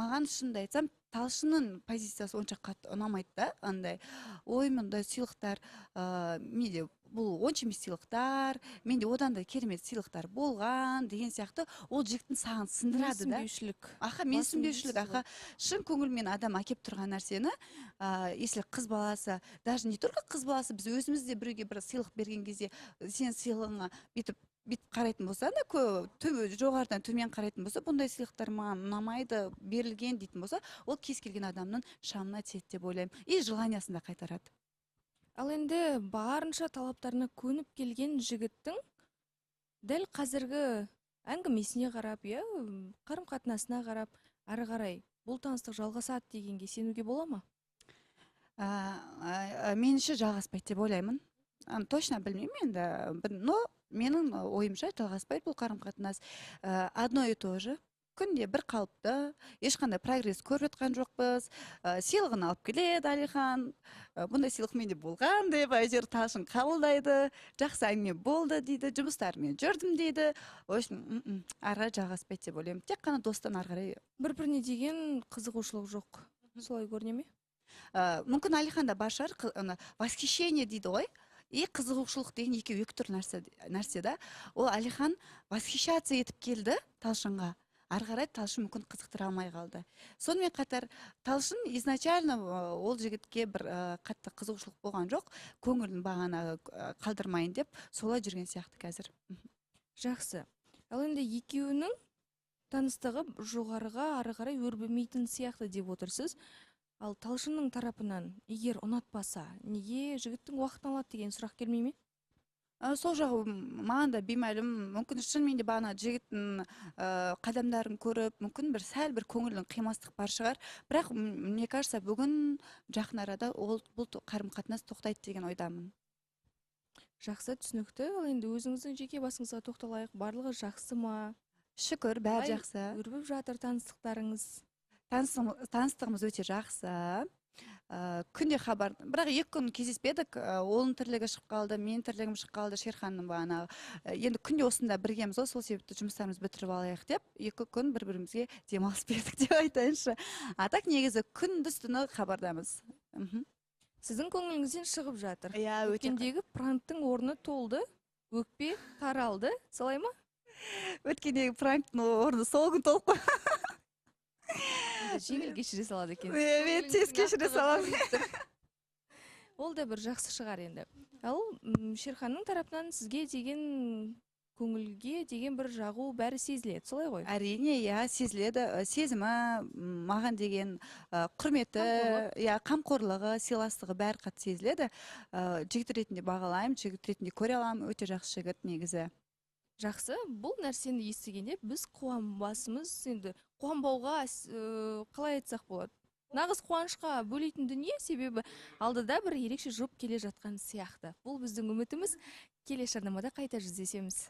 маған шынымды айтсам, Талшынның позициясы онша қатты ұнамайды да, андай ой мындай сыйлықтар, менде бұл онша емес сыйлықтар, менде одан да керемет сыйлықтар болған деген сияқты ол жігіттің саған сындырады да. Менсінбеушілік, шын көңілмен адам әкеп тұрған нәрсені, если қыз баласы, даже не только қыз баласы, біз өзіміз де біреуге бір сыйлық берген кезде, сен сыйлығыңа бүйтіп қарайтын болса да, жоғарыдан төмен қарайтын болса, бұндай сыйлықтар маған ұнамайды, берілген дейтін болса, ол кез келген адамның шамына тиеді деп ойлаймын. И желаниясын да қайтарады. Ал енді барынша талаптарына көніп келген жігіттің дәл қазіргі әңгімесіне қарап, қарым-қатынасына қарап, ары қарай бұл таныстық жалғасады дегенге сенуге бола ма? Меніңше жалғаспайды деп ойлаймын. Точно білмеймін енді, но менің ойымша жалғаспайды бұл қарым-қатынас. Одно и то же. Күнде бір қалыпты, ешқандай прогресс көріп жатқан жоқпыз. Сыйлығын алып келеді Алихан. Бұндай сыйлық менде болған деп, әйтеуір Талшын қабылдайды. Жақсы әңгіме болды дейді, жұмыстармен жүрдім дейді. В общем, ары жалғаспайды деп ойлаймын. Тек қана достан ары қарай. Бір-біріне деген қызығушылық жоқ. Солай көріне ме? Мүмкін Алиханда бар шығар, восхищение дейді ғой. И қызығушылық деген екеуі екі түрлі нәрсе да. Ол Алихан восхищаться етіп келді Талшынға. Ары қарай Талшын мүмкін қызықтыра алмай қалды. Сонымен қатар Талшын изначально ол жігітке бір қатты қызығушылық болған жоқ, көңілін бағана қалдырмайын деп солай жүрген сияқты қазір. Жақсы. Ал енді екеуінің таныстығы жоғарыға ары қарай өрбімейтін сияқты деп отырсыз. Ал Талшынның тарапынан егер ұнатпаса, неге жігіттің уақытын алады деген сұрақ келмей ме? Сол жағы маған да беймәлім. Мүмкін шынымен де бағана жігіттің қадамдарын көріп, мүмкін бір сәл бір көңілдің қимастық бар шығар. Бірақ мне кажется, бүгін жақын арада бұл қарым-қатынас тоқтайды деген ойдамын. Жақсы, түсінікті. Ал енді өзіңіздің жеке басыңызға тоқталайық. Барлығы жақсы ма? Шүкір, бәрі жақсы. Өрбіп жатыр таныстықтарыңыз? Таныстығымыз өте жақсы. Күнде хабар, бірақ 2 күн кездеспедік. Оның тірлігі шығып қалды, менің тірлігім шығып қалды, Шерханның бағана. Енді күнде осында біргеміз ғой, сол себепті жұмыстарымызды бітіріп алайық деп, 2 күн бір-бірімізге демалыс бердік деп айтайыншы. Так негізі күндіз-түні хабардамыз. Сіздің көңіліңізден шығып жатыр. Өткендегі пранктың орны толды, өкпе таралды, солай ма? Өткендегі пранктың орны сол күн толып қойды. Жеңіл кешіре салады екен. Мен тез кешіре саламын. Ол да бір жақсы шығар енді. Ал Шерханның тарапынан сізге деген көңілге деген бір жағу бәрі сезіледі, солай ғой? Әрине, сезіледі. Сезімі, маған деген құрметі, қамқорлығы, сыйластығы бәрі қатты сезіледі. Жігіт ретінде бағалаймын, жігіт ретінде көре аламын, өте жақсы жігіт негізі. Жақсы, бұл нәрсені естігенде біз қуанбасымыз, енді қуанбауға қалай айтсақ болады. Нағыз қуанышқа бөлейтін дүние, себебі алдыда бір ерекше жұп келе жатқан сияқты. Бұл біздің үмітіміз. Келесі жарнамада қайта жүздесеміз.